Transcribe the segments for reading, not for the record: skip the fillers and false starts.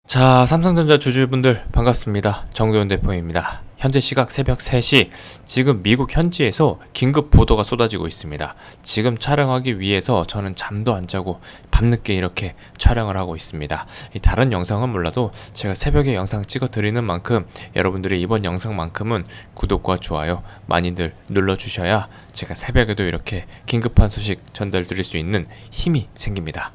자, 삼성전자 주주분들 반갑습니다. 정도현 대표입니다. 현재 시각 새벽 3시, 지금 미국 현지에서 긴급 보도가 쏟아지고 있습니다. 지금 촬영하기 위해서 저는 잠도 안 자고 밤늦게 이렇게 촬영을 하고 있습니다. 다른 영상은 몰라도 제가 새벽에 영상 찍어 드리는 만큼 여러분들이 이번 영상만큼은 구독과 좋아요 많이들 눌러주셔야 제가 새벽에도 이렇게 긴급한 소식 전달 드릴 수 있는 힘이 생깁니다.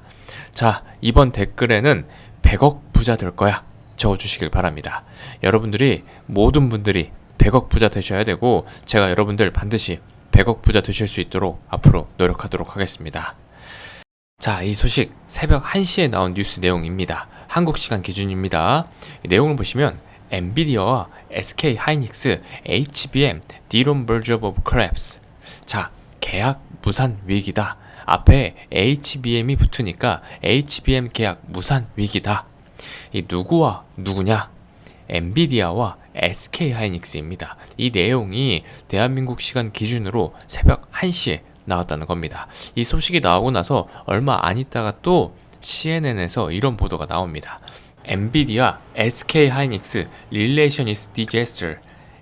자, 이번 댓글에는 100억 부자 될 거야 적어주시길 바랍니다. 여러분들이 모든 분들이 100억 부자 되셔야 되고 제가 여러분들 반드시 100억 부자 되실 수 있도록 앞으로 노력하도록 하겠습니다. 자, 이 소식 새벽 1시에 나온 뉴스 내용입니다. 한국 시간 기준입니다. 이 내용을 보시면 엔비디아와 SK 하이닉스, HBM, Dron Verge of Collapse. 자, 계약 무산 위기다. 앞에 HBM이 붙으니까 HBM 계약 무산 위기다. 이 누구와 누구냐? 엔비디아와 SK 하이닉스입니다. 이 내용이 대한민국 시간 기준으로 새벽 1시에 나왔다는 겁니다. 이 소식이 나오고 나서 얼마 안 있다가 또 CNN에서 이런 보도가 나옵니다. 엔비디아, SK 하이닉스 relation is disaster.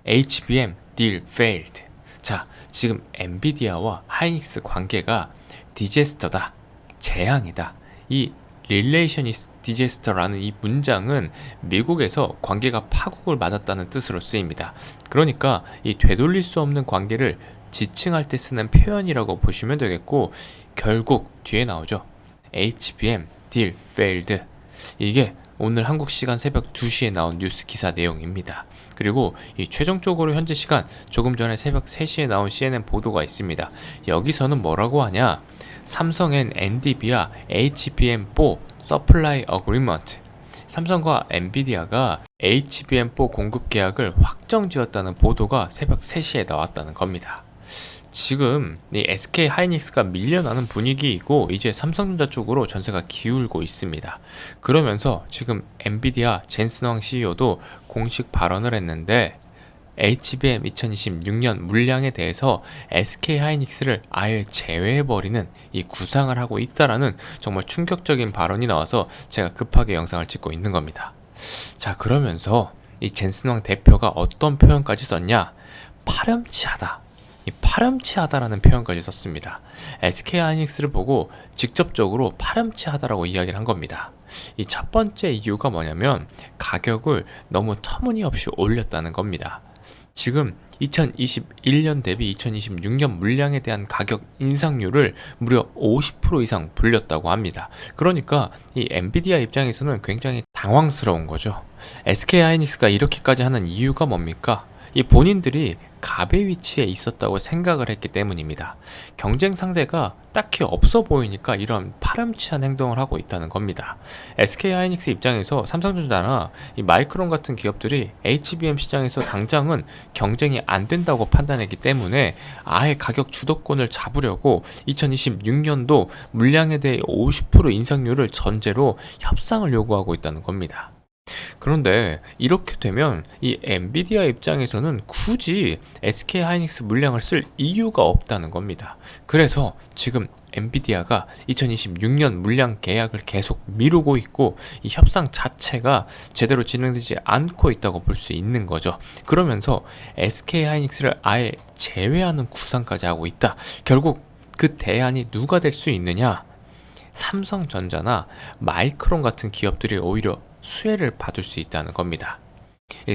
HBM deal failed. 자, 지금 엔비디아와 하이닉스 관계가 디제스터다, 재앙이다. 이 relation is disaster라는 이 문장은 미국에서 관계가 파국을 맞았다는 뜻으로 쓰입니다. 그러니까 이 되돌릴 수 없는 관계를 지칭할 때 쓰는 표현이라고 보시면 되겠고, 결국 뒤에 나오죠. HBM deal failed. 이게 오늘 한국 시간 새벽 2시에 나온 뉴스 기사 내용입니다. 그리고 이 최종적으로 현재 시간 조금 전에 새벽 3시에 나온 CNN 보도가 있습니다. 여기서는 뭐라고 하냐? 삼성 앤 엔비디아 HBM4 Supply Agreement. 삼성과 엔비디아가 HBM4 공급 계약을 확정지었다는 보도가 새벽 3시에 나왔다는 겁니다. 지금 이 SK 하이닉스가 밀려나는 분위기이고 이제 삼성전자 쪽으로 전세가 기울고 있습니다. 그러면서 지금 엔비디아 젠슨 황 CEO도 공식 발언을 했는데 HBM 2026년 물량에 대해서 SK 하이닉스를 아예 제외해버리는 이 구상을 하고 있다라는 정말 충격적인 발언이 나와서 제가 급하게 영상을 찍고 있는 겁니다. 자, 그러면서 이 젠슨 황 대표가 어떤 표현까지 썼냐? 파렴치하다. 이 파렴치하다라는 표현까지 썼습니다. SK 하이닉스를 보고 직접적으로 파렴치하다라고 이야기를 한 겁니다. 이 첫 번째 이유가 뭐냐면 가격을 너무 터무니없이 올렸다는 겁니다. 지금 2021년 대비 2026년 물량에 대한 가격 인상률을 무려 50% 이상 불렸다고 합니다. 그러니까 이 엔비디아 입장에서는 굉장히 당황스러운 거죠. SK 하이닉스가 이렇게까지 하는 이유가 뭡니까? 이 본인들이 갑의 위치에 있었다고 생각을 했기 때문입니다. 경쟁 상대가 딱히 없어 보이니까 이런 파렴치한 행동을 하고 있다는 겁니다. SK 하이닉스 입장에서 삼성전자나 이 마이크론 같은 기업들이 HBM 시장에서 당장은 경쟁이 안 된다고 판단했기 때문에 아예 가격 주도권을 잡으려고 2026년도 물량에 대해 50% 인상률을 전제로 협상을 요구하고 있다는 겁니다. 그런데 이렇게 되면 이 엔비디아 입장에서는 굳이 SK 하이닉스 물량을 쓸 이유가 없다는 겁니다. 그래서 지금 엔비디아가 2026년 물량 계약을 계속 미루고 있고 이 협상 자체가 제대로 진행되지 않고 있다고 볼 수 있는 거죠. 그러면서 SK 하이닉스를 아예 제외하는 구상까지 하고 있다. 결국 그 대안이 누가 될 수 있느냐? 삼성전자나 마이크론 같은 기업들이 오히려 수혜를 받을 수 있다는 겁니다.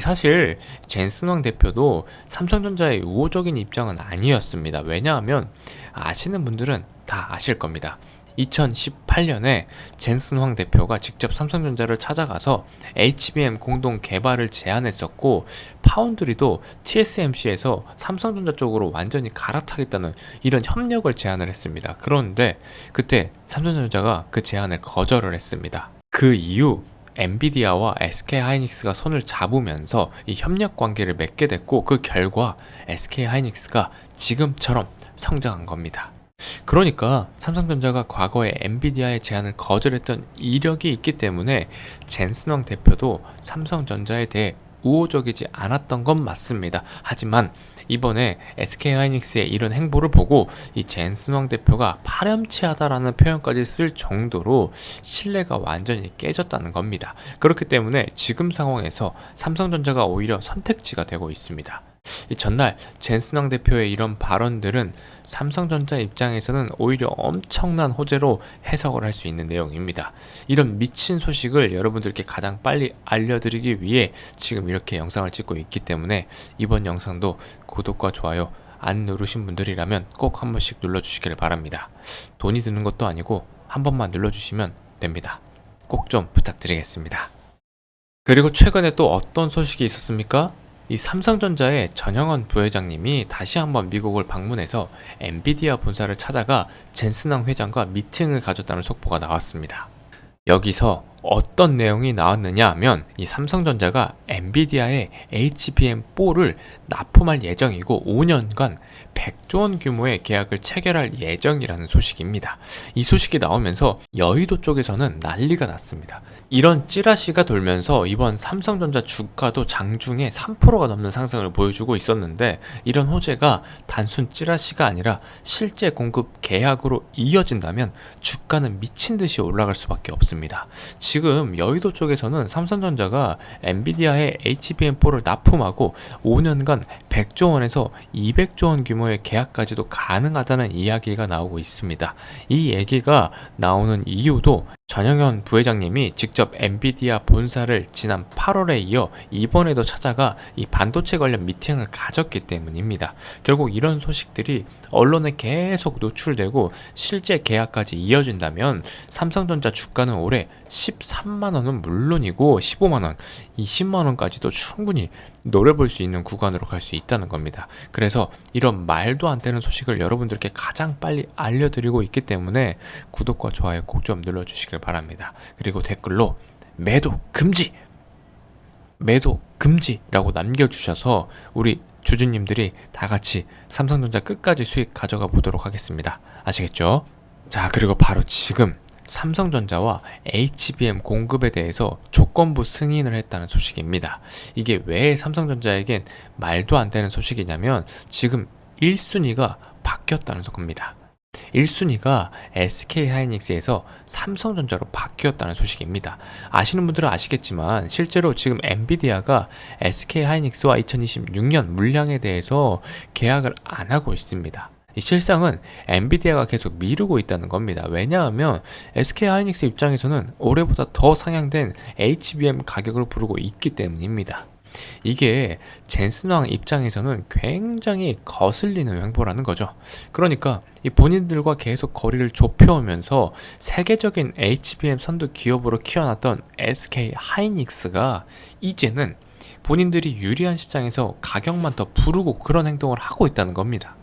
사실 젠슨 황 대표도 삼성전자의 우호적인 입장은 아니었습니다. 왜냐하면 아시는 분들은 다 아실 겁니다. 2018년에 젠슨 황 대표가 직접 삼성전자를 찾아가서 HBM 공동 개발을 제안했었고, 파운드리도 TSMC에서 삼성전자 쪽으로 완전히 갈아타겠다는 이런 협력을 제안을 했습니다. 그런데 그때 삼성전자가 그 제안을 거절을 했습니다. 그 이후 엔비디아와 SK 하이닉스가 손을 잡으면서 이 협력 관계를 맺게 됐고, 그 결과 SK 하이닉스가 지금처럼 성장한 겁니다. 그러니까 삼성전자가 과거에 엔비디아의 제안을 거절했던 이력이 있기 때문에 젠슨 황 대표도 삼성전자에 대해 우호적이지 않았던 건 맞습니다. 하지만 이번에 SK하이닉스의 이런 행보를 보고 이 젠슨왕 대표가 파렴치하다라는 표현까지 쓸 정도로 신뢰가 완전히 깨졌다는 겁니다. 그렇기 때문에 지금 상황에서 삼성전자가 오히려 선택지가 되고 있습니다. 이 전날 젠슨왕 대표의 이런 발언들은 삼성전자 입장에서는 오히려 엄청난 호재로 해석을 할 수 있는 내용입니다. 이런 미친 소식을 여러분들께 가장 빨리 알려드리기 위해 지금 이렇게 영상을 찍고 있기 때문에 이번 영상도 구독과 좋아요 안 누르신 분들이라면 꼭 한 번씩 눌러주시길 바랍니다. 돈이 드는 것도 아니고 한 번만 눌러주시면 됩니다. 꼭 좀 부탁드리겠습니다. 그리고 최근에 또 어떤 소식이 있었습니까? 이 삼성전자의 전영헌 부회장님이 다시 한번 미국을 방문해서 엔비디아 본사를 찾아가 젠슨왕 회장과 미팅을 가졌다는 속보가 나왔습니다. 여기서 어떤 내용이 나왔느냐 하면 이 삼성전자가 엔비디아의 HBM4를 납품할 예정이고 5년간 100조 원 규모의 계약을 체결할 예정이라는 소식입니다. 이 소식이 나오면서 여의도 쪽에서는 난리가 났습니다. 이런 찌라시가 돌면서 이번 삼성전자 주가도 장중에 3%가 넘는 상승을 보여주고 있었는데 이런 호재가 단순 찌라시가 아니라 실제 공급 계약으로 이어진다면 주가는 미친 듯이 올라갈 수밖에 없습니다. 지금 여의도 쪽에서는 삼성전자가 엔비디아의 HBM4를 납품하고 5년간 100조 원에서 200조 원 규모의 계약까지도 가능하다는 이야기가 나오고 있습니다. 이 얘기가 나오는 이유도 전영현 부회장님이 직접 엔비디아 본사를 지난 8월에 이어 이번에도 찾아가 이 반도체 관련 미팅을 가졌기 때문입니다. 결국 이런 소식들이 언론에 계속 노출되고 실제 계약까지 이어진다면 삼성전자 주가는 올해 13만원은 물론이고 15만원, 20만원까지도 충분히 노려볼 수 있는 구간으로 갈 수 있다는 겁니다. 그래서 이런 말도 안 되는 소식을 여러분들께 가장 빨리 알려드리고 있기 때문에 구독과 좋아요 꼭 좀 눌러주시길 바랍니다. 그리고 댓글로 매도 금지! 매도 금지라고 남겨주셔서 우리 주주님들이 다 같이 삼성전자 끝까지 수익 가져가 보도록 하겠습니다. 아시겠죠? 자, 그리고 바로 지금 삼성전자와 HBM 공급에 대해서 조건부 승인을 했다는 소식입니다. 이게 왜 삼성전자에겐 말도 안 되는 소식이냐면 지금 1순위가 바뀌었다는 겁니다. 1순위가 SK하이닉스에서 삼성전자로 바뀌었다는 소식입니다. 아시는 분들은 아시겠지만 실제로 지금 엔비디아가 SK하이닉스와 2026년 물량에 대해서 계약을 안 하고 있습니다. 이 실상은 엔비디아가 계속 미루고 있다는 겁니다. 왜냐하면 SK하이닉스 입장에서는 올해보다 더 상향된 HBM 가격을 부르고 있기 때문입니다. 이게 젠슨왕 입장에서는 굉장히 거슬리는 행보라는 거죠. 그러니까 이 본인들과 계속 거리를 좁혀오면서 세계적인 HBM 선두 기업으로 키워놨던 SK하이닉스가 이제는 본인들이 유리한 시장에서 가격만 더 부르고 그런 행동을 하고 있다는 겁니다.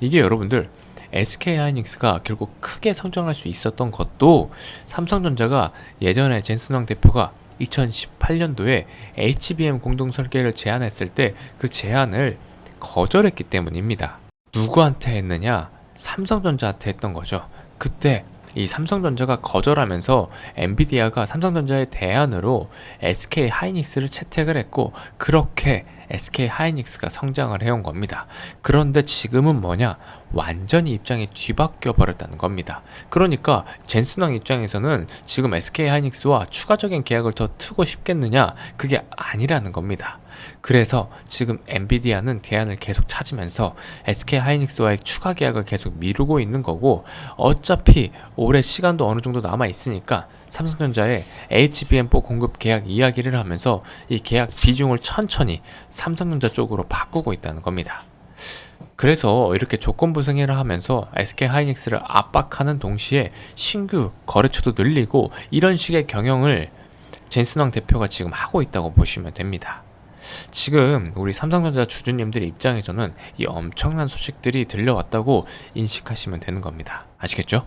이게 여러분들 SK하이닉스가 결국 크게 성장할 수 있었던 것도 삼성전자가 예전에 젠슨왕 대표가 2018년도에 HBM 공동 설계를 제안했을 때 그 제안을 거절했기 때문입니다. 누구한테 했느냐? 삼성전자한테 했던 거죠. 그때 이 삼성전자가 거절하면서 엔비디아가 삼성전자의 대안으로 SK하이닉스를 채택을 했고 그렇게 SK하이닉스가 성장을 해온 겁니다. 그런데 지금은 뭐냐? 완전히 입장이 뒤바뀌어 버렸다는 겁니다. 그러니까 젠슨왕 입장에서는 지금 SK하이닉스와 추가적인 계약을 더 트고 싶겠느냐? 그게 아니라는 겁니다. 그래서 지금 엔비디아는 대안을 계속 찾으면서 SK하이닉스와의 추가 계약을 계속 미루고 있는 거고 어차피 올해 시간도 어느 정도 남아 있으니까 삼성전자의 HBM4 공급 계약 이야기를 하면서 이 계약 비중을 천천히 삼성전자 쪽으로 바꾸고 있다는 겁니다. 그래서 이렇게 조건부 승인을 하면서 SK하이닉스를 압박하는 동시에 신규 거래처도 늘리고 이런 식의 경영을 젠슨왕 대표가 지금 하고 있다고 보시면 됩니다. 지금 우리 삼성전자 주주님들 입장에서는 이 엄청난 소식들이 들려왔다고 인식하시면 되는 겁니다. 아시겠죠?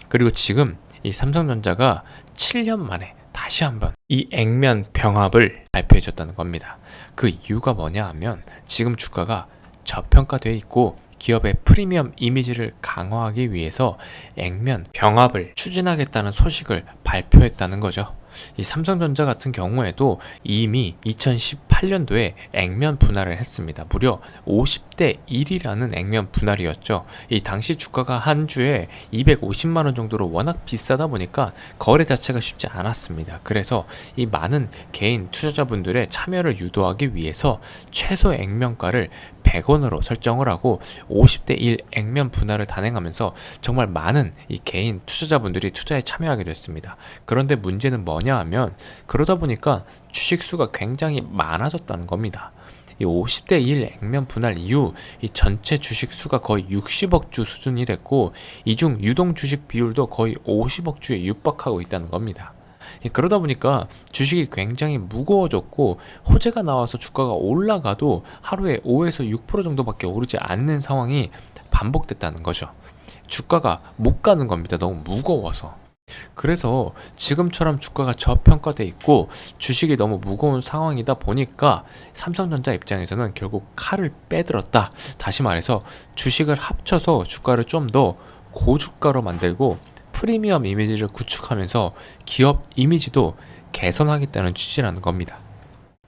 그리고 지금 이 삼성전자가 7년 만에 다시 한번 이 액면 병합을 발표해줬다는 겁니다. 그 이유가 뭐냐 하면 지금 주가가 저평가되어 있고 기업의 프리미엄 이미지를 강화하기 위해서 액면 병합을 추진하겠다는 소식을 발표했다는 거죠. 이 삼성전자 같은 경우에도 이미 2018년도에 액면 분할을 했습니다. 무려 50대 1이라는 액면 분할이었죠. 이 당시 주가가 한 주에 250만 원 정도로 워낙 비싸다 보니까 거래 자체가 쉽지 않았습니다. 그래서 이 많은 개인 투자자분들의 참여를 유도하기 위해서 최소 액면가를 100원으로 설정을 하고 50대 1 액면 분할을 단행하면서 정말 많은 이 개인 투자자분들이 투자에 참여하게 됐습니다. 그런데 문제는 뭐냐 하면 그러다 보니까 주식수가 굉장히 많아졌다는 겁니다. 이 50대 1 액면 분할 이후 이 전체 주식 수가 거의 60억 주 수준이 됐고 이 중 유동 주식 비율도 거의 50억 주에 육박하고 있다는 겁니다. 그러다 보니까 주식이 굉장히 무거워졌고 호재가 나와서 주가가 올라가도 하루에 5에서 6% 정도밖에 오르지 않는 상황이 반복됐다는 거죠. 주가가 못 가는 겁니다. 너무 무거워서. 그래서 지금처럼 주가가 저평가돼 있고 주식이 너무 무거운 상황이다 보니까 삼성전자 입장에서는 결국 칼을 빼들었다. 다시 말해서 주식을 합쳐서 주가를 좀 더 고주가로 만들고 프리미엄 이미지를 구축하면서 기업 이미지도 개선하겠다는 취지라는 겁니다.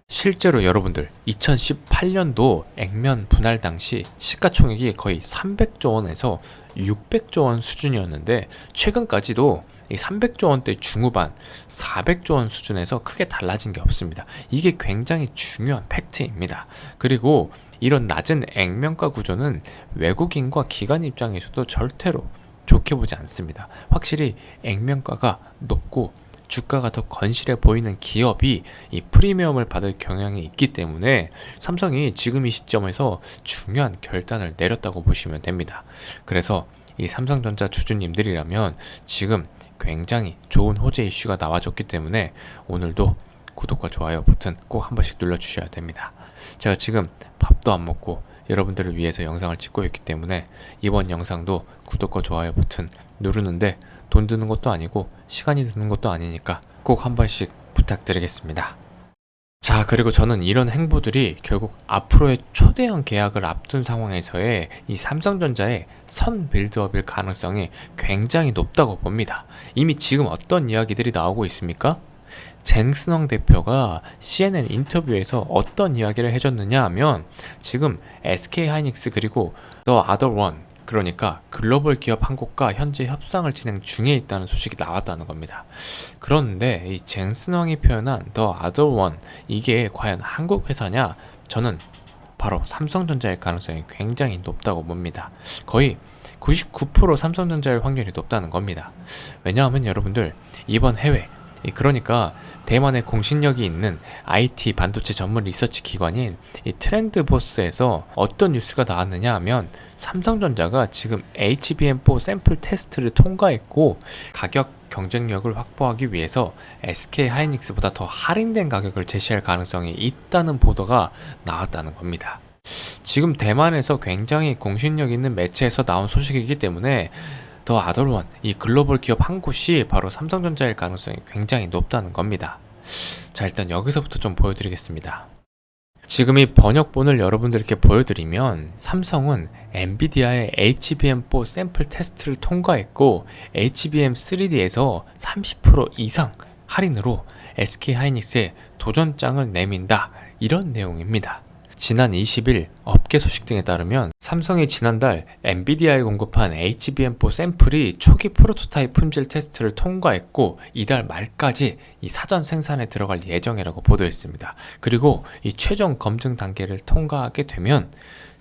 실제로 여러분들 2018년도 액면 분할 당시 시가총액이 거의 300조 원에서 600조 원 수준이었는데 최근까지도 이 300조 원대 중후반 400조 원 수준에서 크게 달라진 게 없습니다. 이게 굉장히 중요한 팩트입니다. 그리고 이런 낮은 액면가 구조는 외국인과 기관 입장에서도 절대로 좋게 보지 않습니다. 확실히 액면가가 높고 주가가 더 건실해 보이는 기업이 이 프리미엄을 받을 경향이 있기 때문에 삼성이 지금 이 시점에서 중요한 결단을 내렸다고 보시면 됩니다. 그래서 이 삼성전자 주주님들이라면 지금 굉장히 좋은 호재 이슈가 나와줬기 때문에 오늘도 구독과 좋아요 버튼 꼭 한 번씩 눌러주셔야 됩니다. 제가 지금 밥도 안 먹고 여러분들을 위해서 영상을 찍고 있기 때문에 이번 영상도 구독과 좋아요 버튼 누르는데 돈 드는 것도 아니고 시간이 드는 것도 아니니까 꼭 한 번씩 부탁드리겠습니다. 자, 그리고 저는 이런 행보들이 결국 앞으로의 초대형 계약을 앞둔 상황에서의 이 삼성전자의 선 빌드업일 가능성이 굉장히 높다고 봅니다. 이미 지금 어떤 이야기들이 나오고 있습니까? 젠스능 대표가 CNN 인터뷰에서 어떤 이야기를 해줬느냐 하면 지금 SK하이닉스 그리고 The Other One 그러니까 글로벌 기업 한 곳과 현재 협상을 진행 중에 있다는 소식이 나왔다는 겁니다. 그런데 이 젠스능이 표현한 The Other One 이게 과연 한국 회사냐? 저는 바로 삼성전자일 가능성이 굉장히 높다고 봅니다. 거의 99% 삼성전자일 확률이 높다는 겁니다. 왜냐하면 여러분들 이번 해외 그러니까 대만의 공신력이 있는 IT 반도체 전문 리서치 기관인 이 트렌드보스에서 어떤 뉴스가 나왔느냐 하면 삼성전자가 지금 HBM4 샘플 테스트를 통과했고 가격 경쟁력을 확보하기 위해서 SK하이닉스보다 더 할인된 가격을 제시할 가능성이 있다는 보도가 나왔다는 겁니다. 지금 대만에서 굉장히 공신력 있는 매체에서 나온 소식이기 때문에 더 아더원, 이 글로벌 기업 한 곳이 바로 삼성전자일 가능성이 굉장히 높다는 겁니다. 자, 일단 여기서부터 좀 보여드리겠습니다. 지금 이 번역본을 여러분들께 보여드리면 삼성은 엔비디아의 HBM4 샘플 테스트를 통과했고 HBM3D에서 30% 이상 할인으로 SK하이닉스에 도전장을 내민다, 이런 내용입니다. 지난 20일 업계 소식 등에 따르면 삼성이 지난달 엔비디아에 공급한 HBM4 샘플이 초기 프로토타입 품질 테스트를 통과했고 이달 말까지 이 사전 생산에 들어갈 예정이라고 보도했습니다. 그리고 이 최종 검증 단계를 통과하게 되면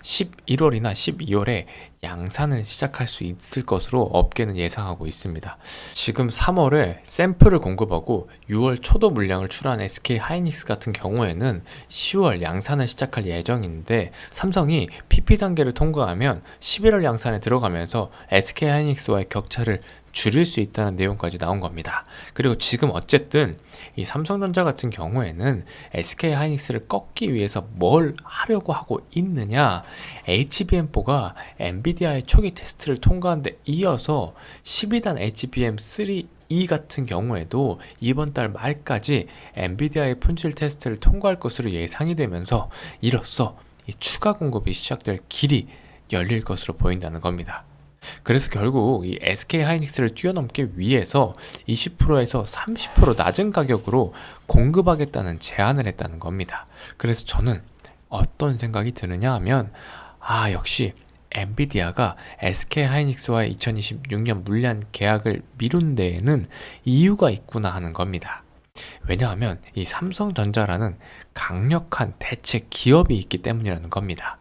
11월이나 12월에 양산을 시작할 수 있을 것으로 업계는 예상하고 있습니다. 지금 3월에 샘플을 공급하고 6월 초도 물량을 출하한 SK하이닉스 같은 경우에는 10월 양산을 시작할 예정인데 삼성이 PP 단계를 통과하면 11월 양산에 들어가면서 SK하이닉스와의 격차를 줄일 수 있다는 내용까지 나온 겁니다. 그리고 지금 어쨌든 이 삼성전자 같은 경우에는 SK하이닉스를 꺾기 위해서 뭘 하려고 하고 있느냐, HBM4가 엔비디아의 초기 테스트를 통과한 데 이어서 12단 HBM3E 같은 경우에도 이번 달 말까지 엔비디아의 품질 테스트를 통과할 것으로 예상이 되면서 이로써 이 추가 공급이 시작될 길이 열릴 것으로 보인다는 겁니다. 그래서 결국 이 SK 하이닉스를 뛰어넘기 위해서 20%에서 30% 낮은 가격으로 공급하겠다는 제안을 했다는 겁니다. 그래서 저는 어떤 생각이 드느냐 하면, 역시 엔비디아가 SK 하이닉스와의 2026년 물량 계약을 미룬 데에는 이유가 있구나 하는 겁니다. 왜냐하면 이 삼성전자라는 강력한 대체 기업이 있기 때문이라는 겁니다.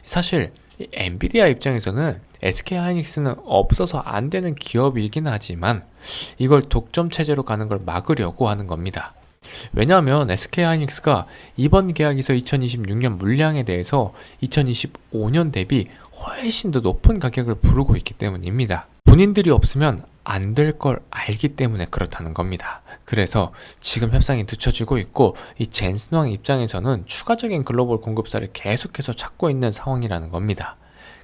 사실 이 엔비디아 입장에서는 SK 하이닉스는 없어서 안 되는 기업이긴 하지만 이걸 독점 체제로 가는 걸 막으려고 하는 겁니다. 왜냐하면 SK 하이닉스가 이번 계약에서 2026년 물량에 대해서 2025년 대비 훨씬 더 높은 가격을 부르고 있기 때문입니다. 본인들이 없으면 안 될 걸 알기 때문에 그렇다는 겁니다. 그래서 지금 협상이 늦춰지고 있고 이 젠슨왕 입장에서는 추가적인 글로벌 공급사를 계속해서 찾고 있는 상황이라는 겁니다.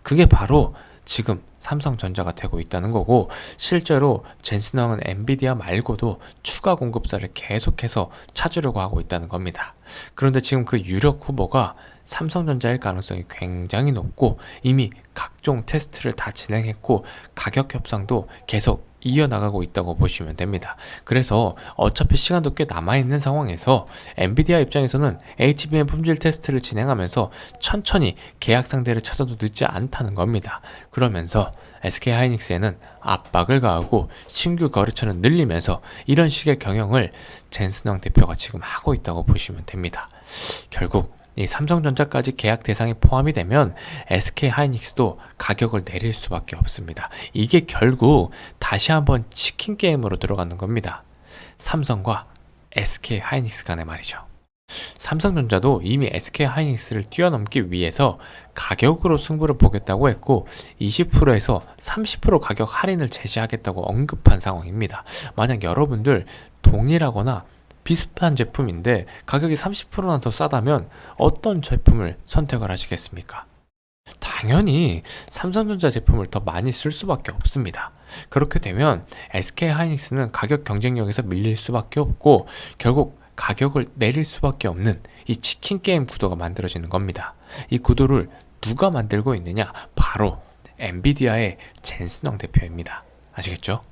그게 바로 지금 삼성전자가 되고 있다는 거고, 실제로 젠슨왕은 엔비디아 말고도 추가 공급사를 계속해서 찾으려고 하고 있다는 겁니다. 그런데 지금 그 유력 후보가 삼성전자일 가능성이 굉장히 높고 이미 각종 테스트를 다 진행했고 가격 협상도 계속 이어나가고 있다고 보시면 됩니다. 그래서 어차피 시간도 꽤 남아있는 상황에서 엔비디아 입장에서는 HBM 품질 테스트를 진행하면서 천천히 계약 상대를 찾아도 늦지 않다는 겁니다. 그러면서 SK 하이닉스에는 압박을 가하고 신규 거래처는 늘리면서 이런 식의 경영을 젠슨왕 대표가 지금 하고 있다고 보시면 됩니다. 결국 이 삼성전자까지 계약 대상에 포함이 되면 SK 하이닉스도 가격을 내릴 수밖에 없습니다. 이게 결국 다시 한번 치킨 게임으로 들어가는 겁니다. 삼성과 SK 하이닉스 간의 말이죠. 삼성전자도 이미 SK 하이닉스를 뛰어넘기 위해서 가격으로 승부를 보겠다고 했고 20%에서 30% 가격 할인을 제시하겠다고 언급한 상황입니다. 만약 여러분들 동일하거나 비슷한 제품인데 가격이 30%나 더 싸다면 어떤 제품을 선택을 하시겠습니까? 당연히 삼성전자 제품을 더 많이 쓸 수밖에 없습니다. 그렇게 되면 SK 하이닉스는 가격 경쟁력에서 밀릴 수밖에 없고 결국 가격을 내릴 수밖에 없는 이 치킨 게임 구도가 만들어지는 겁니다. 이 구도를 누가 만들고 있느냐? 바로 엔비디아의 젠슨왕 대표입니다. 아시겠죠?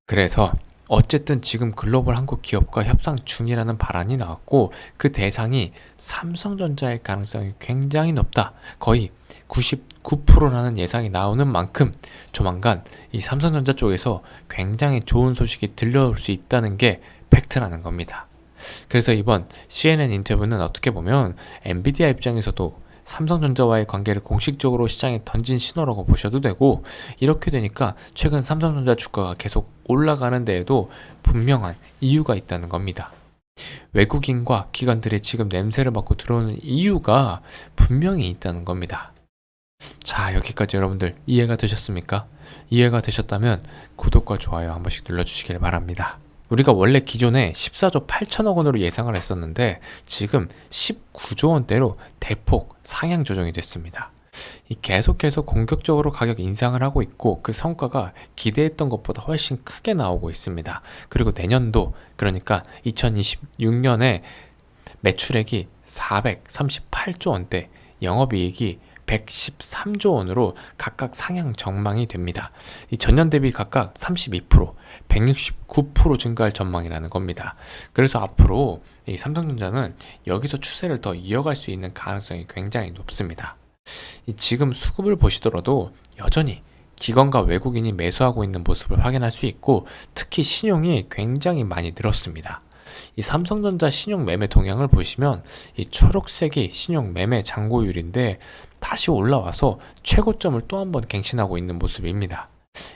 그래서 어쨌든 지금 글로벌 한국 기업과 협상 중이라는 발언이 나왔고 그 대상이 삼성전자일 가능성이 굉장히 높다. 거의 99%라는 예상이 나오는 만큼 조만간 이 삼성전자 쪽에서 굉장히 좋은 소식이 들려올 수 있다는 게 팩트라는 겁니다. 그래서 이번 CNN 인터뷰는 어떻게 보면 엔비디아 입장에서도 삼성전자와의 관계를 공식적으로 시장에 던진 신호라고 보셔도 되고, 이렇게 되니까 최근 삼성전자 주가가 계속 올라가는 데에도 분명한 이유가 있다는 겁니다. 외국인과 기관들이 지금 냄새를 맡고 들어오는 이유가 분명히 있다는 겁니다. 자, 여기까지 여러분들 이해가 되셨습니까? 이해가 되셨다면 구독과 좋아요 한 번씩 눌러주시길 바랍니다. 우리가 원래 기존에 14조 8천억 원으로 예상을 했었는데 지금 19조 원대로 대폭 상향 조정이 됐습니다. 계속해서 공격적으로 가격 인상을 하고 있고 그 성과가 기대했던 것보다 훨씬 크게 나오고 있습니다. 그리고 내년도, 그러니까 2026년에 매출액이 438조 원대, 영업이익이 113조 원으로 각각 상향 전망이 됩니다. 이 전년 대비 각각 32%, 169% 증가할 전망이라는 겁니다. 그래서 앞으로 이 삼성전자는 여기서 추세를 더 이어갈 수 있는 가능성이 굉장히 높습니다. 지금 수급을 보시더라도 여전히 기관과 외국인이 매수하고 있는 모습을 확인할 수 있고 특히 신용이 굉장히 많이 늘었습니다. 이 삼성전자 신용 매매 동향을 보시면 이 초록색이 신용 매매 잔고율인데 다시 올라와서 최고점을 또 한 번 갱신하고 있는 모습입니다.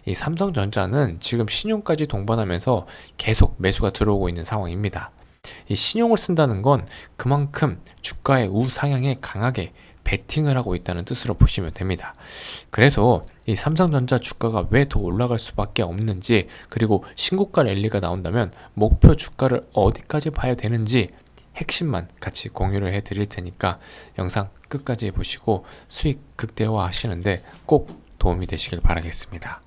이 삼성전자는 지금 신용까지 동반하면서 계속 매수가 들어오고 있는 상황입니다. 이 신용을 쓴다는 건 그만큼 주가의 우상향에 강하게 베팅을 하고 있다는 뜻으로 보시면 됩니다. 그래서 이 삼성전자 주가가 왜 더 올라갈 수밖에 없는지, 그리고 신고가 랠리가 나온다면 목표 주가를 어디까지 봐야 되는지 핵심만 같이 공유를 해 드릴 테니까 영상 끝까지 보시고 수익 극대화 하시는데 꼭 도움이 되시길 바라겠습니다.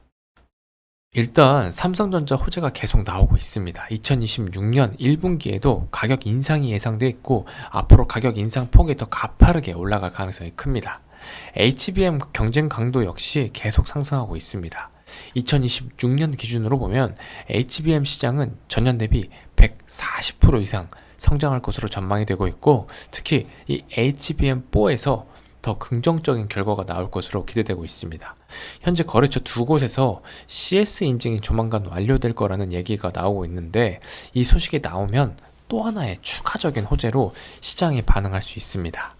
일단 삼성전자 호재가 계속 나오고 있습니다. 2026년 1분기에도 가격 인상이 예상돼 있고 앞으로 가격 인상 폭이 더 가파르게 올라갈 가능성이 큽니다. HBM 경쟁 강도 역시 계속 상승하고 있습니다. 2026년 기준으로 보면 HBM 시장은 전년 대비 140% 이상 성장할 것으로 전망이 되고 있고, 특히 이 HBM4에서 더 긍정적인 결과가 나올 것으로 기대되고 있습니다. 현재 거래처 두 곳에서 CS 인증이 조만간 완료될 거라는 얘기가 나오고 있는데, 이 소식이 나오면 또 하나의 추가적인 호재로 시장이 반응할 수 있습니다.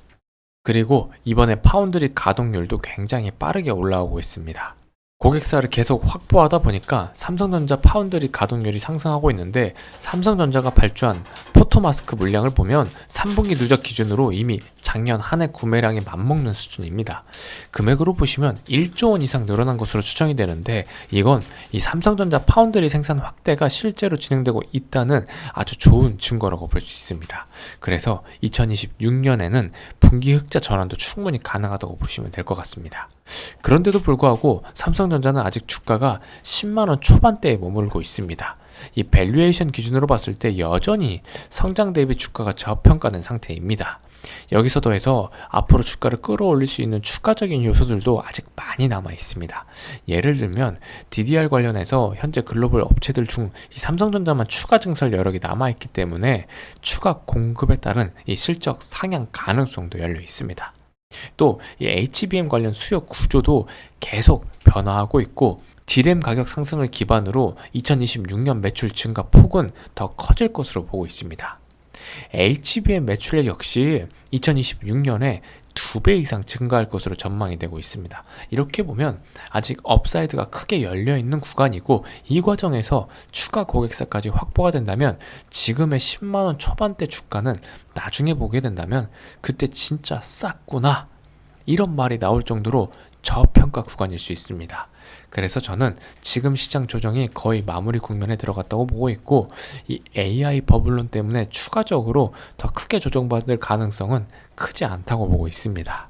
그리고 이번에 파운드리 가동률도 굉장히 빠르게 올라오고 있습니다. 고객사를 계속 확보하다 보니까 삼성전자 파운드리 가동률이 상승하고 있는데, 삼성전자가 발주한 포토마스크 물량을 보면 3분기 누적 기준으로 이미 작년 한 해 구매량에 맞먹는 수준입니다. 금액으로 보시면 1조 원 이상 늘어난 것으로 추정이 되는데, 이건 이 삼성전자 파운드리 생산 확대가 실제로 진행되고 있다는 아주 좋은 증거라고 볼 수 있습니다. 그래서 2026년에는 분기 흑자 전환도 충분히 가능하다고 보시면 될 것 같습니다. 그런데도 불구하고 삼성전자는 아직 주가가 10만원 초반대에 머물고 있습니다. 이 밸류에이션 기준으로 봤을 때 여전히 성장 대비 주가가 저평가된 상태입니다. 여기서 더해서 앞으로 주가를 끌어올릴 수 있는 추가적인 요소들도 아직 많이 남아 있습니다. 예를 들면 DDR 관련해서 현재 글로벌 업체들 중 이 삼성전자만 추가 증설 여력이 남아 있기 때문에 추가 공급에 따른 이 실적 상향 가능성도 열려 있습니다. 또 이 HBM 관련 수요 구조도 계속 변화하고 있고, D램 가격 상승을 기반으로 2026년 매출 증가 폭은 더 커질 것으로 보고 있습니다. HBM 매출액 역시 2026년에 2배 이상 증가할 것으로 전망이 되고 있습니다. 이렇게 보면 아직 업사이드가 크게 열려있는 구간이고, 이 과정에서 추가 고객사까지 확보가 된다면 지금의 10만원 초반대 주가는 나중에 보게 된다면 그때 진짜 쌌구나, 이런 말이 나올 정도로 저평가 구간일 수 있습니다. 그래서 저는 지금 시장 조정이 거의 마무리 국면에 들어갔다고 보고 있고, 이 AI 버블론 때문에 추가적으로 더 크게 조정받을 가능성은 크지 않다고 보고 있습니다.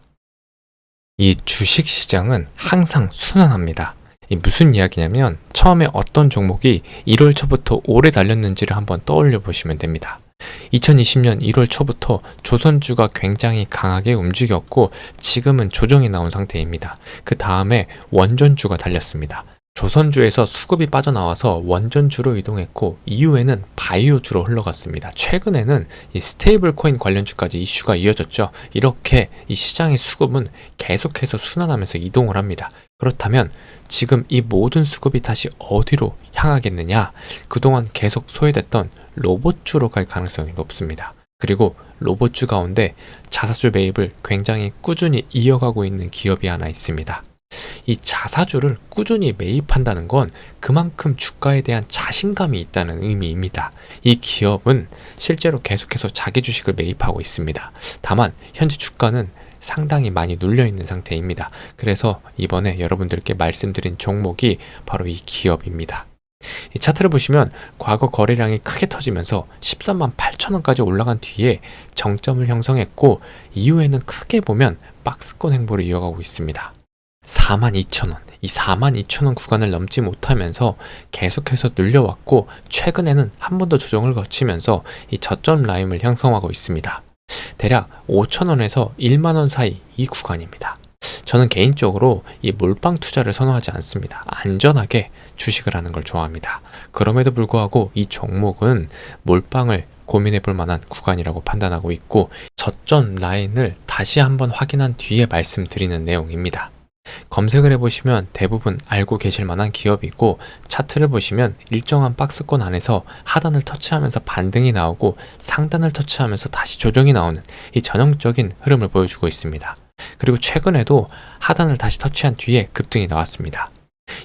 이 주식 시장은 항상 순환합니다. 무슨 이야기냐면, 처음에 어떤 종목이 1월 초부터 오래 달렸는지를 한번 떠올려 보시면 됩니다. 2020년 1월 초부터 조선주가 굉장히 강하게 움직였고, 지금은 조정이 나온 상태입니다. 그 다음에 원전주가 달렸습니다. 조선주에서 수급이 빠져나와서 원전주로 이동했고, 이후에는 바이오주로 흘러갔습니다. 최근에는 이 스테이블 코인 관련주까지 이슈가 이어졌죠. 이렇게 이 시장의 수급은 계속해서 순환하면서 이동을 합니다. 그렇다면 지금 이 모든 수급이 다시 어디로 향하겠느냐? 그동안 계속 소외됐던 로봇주로 갈 가능성이 높습니다. 그리고 로봇주 가운데 자사주 매입을 굉장히 꾸준히 이어가고 있는 기업이 하나 있습니다. 이 자사주를 꾸준히 매입한다는 건 그만큼 주가에 대한 자신감이 있다는 의미입니다. 이 기업은 실제로 계속해서 자기 주식을 매입하고 있습니다. 다만 현재 주가는 상당히 많이 눌려있는 상태입니다. 그래서 이번에 여러분들께 말씀드린 종목이 바로 이 기업입니다. 이 차트를 보시면 과거 거래량이 크게 터지면서 13만 8천원까지 올라간 뒤에 정점을 형성했고, 이후에는 크게 보면 박스권 행보를 이어가고 있습니다. 42,000원, 이 42,000원 구간을 넘지 못하면서 계속해서 눌려왔고, 최근에는 한 번 더 조정을 거치면서 이 저점 라인을 형성하고 있습니다. 대략 5,000원에서 1만원 사이 이 구간입니다. 저는 개인적으로 이 몰빵 투자를 선호하지 않습니다. 안전하게 주식을 하는 걸 좋아합니다. 그럼에도 불구하고 이 종목은 몰빵을 고민해 볼 만한 구간이라고 판단하고 있고, 저점 라인을 다시 한번 확인한 뒤에 말씀드리는 내용입니다. 검색을 해보시면 대부분 알고 계실 만한 기업이고, 차트를 보시면 일정한 박스권 안에서 하단을 터치하면서 반등이 나오고 상단을 터치하면서 다시 조정이 나오는 이 전형적인 흐름을 보여주고 있습니다. 그리고 최근에도 하단을 다시 터치한 뒤에 급등이 나왔습니다.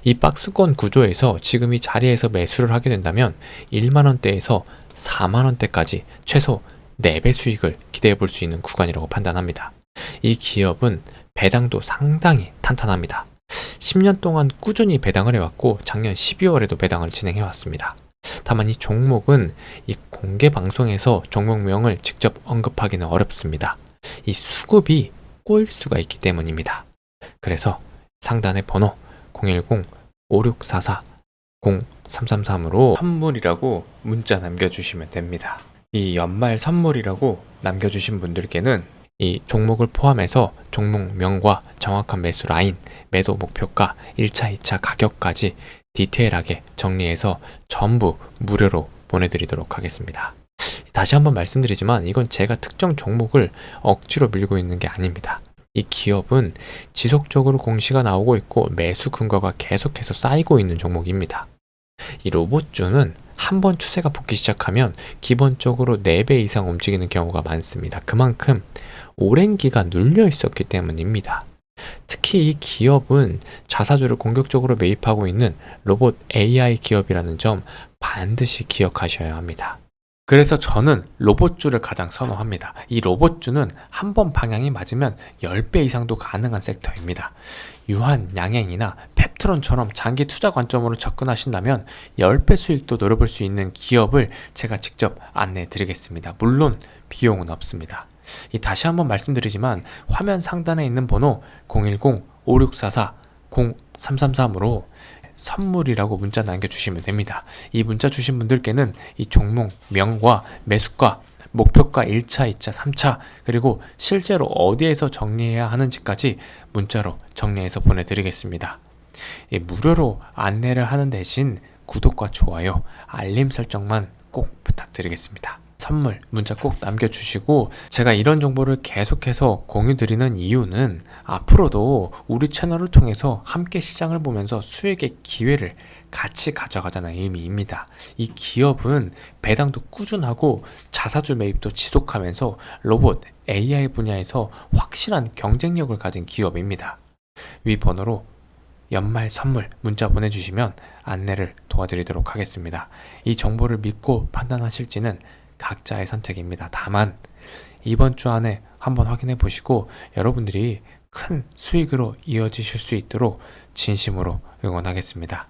이 박스권 구조에서 지금 이 자리에서 매수를 하게 된다면 1만원대에서 4만원대까지 최소 4배 수익을 기대해 볼 수 있는 구간이라고 판단합니다. 이 기업은 배당도 상당히 탄탄합니다. 10년 동안 꾸준히 배당을 해왔고, 작년 12월에도 배당을 진행해 왔습니다. 다만 이 종목은 이 공개 방송에서 종목명을 직접 언급하기는 어렵습니다. 이 수급이 꼬일 수가 있기 때문입니다. 그래서 상단의 번호 010-5644-0333으로 선물이라고 문자 남겨주시면 됩니다. 이 연말 선물이라고 남겨주신 분들께는 이 종목을 포함해서 종목명과 정확한 매수 라인, 매도 목표가, 1차, 2차 가격까지 디테일하게 정리해서 전부 무료로 보내드리도록 하겠습니다. 다시 한번 말씀드리지만 이건 제가 특정 종목을 억지로 밀고 있는 게 아닙니다. 이 기업은 지속적으로 공시가 나오고 있고 매수 근거가 계속해서 쌓이고 있는 종목입니다. 이 로봇주는 한번 추세가 붙기 시작하면 기본적으로 4배 이상 움직이는 경우가 많습니다. 그만큼 오랜 기간 눌려 있었기 때문입니다. 특히 이 기업은 자사주를 공격적으로 매입하고 있는 로봇 AI 기업이라는 점 반드시 기억하셔야 합니다. 그래서 저는 로봇주를 가장 선호합니다. 이 로봇주는 한 번 방향이 맞으면 10배 이상도 가능한 섹터입니다. 유한, 양행이나 펩트론처럼 장기 투자 관점으로 접근하신다면 10배 수익도 노려볼 수 있는 기업을 제가 직접 안내해 드리겠습니다. 물론 비용은 없습니다. 다시 한번 말씀드리지만 화면 상단에 있는 번호 010-5644-0333으로 선물이라고 문자 남겨주시면 됩니다. 이 문자 주신 분들께는 이 종목명과 매수가, 목표가 1차, 2차, 3차 그리고 실제로 어디에서 정리해야 하는지까지 문자로 정리해서 보내드리겠습니다. 무료로 안내를 하는 대신 구독과 좋아요, 알림 설정만 꼭 부탁드리겠습니다. 선물 문자 꼭 남겨주시고 제가 이런 정보를 계속해서 공유드리는 이유는 앞으로도 우리 채널을 통해서 함께 시장을 보면서 수익의 기회를 같이 가져가자는 의미입니다. 이 기업은 배당도 꾸준하고 자사주 매입도 지속하면서 로봇 AI 분야에서 확실한 경쟁력을 가진 기업입니다. 위 번호로 연말 선물 문자 보내주시면 안내를 도와드리도록 하겠습니다. 이 정보를 믿고 판단하실지는 각자의 선택입니다. 다만 이번 주 안에 한번 확인해 보시고 여러분들이 큰 수익으로 이어지실 수 있도록 진심으로 응원하겠습니다.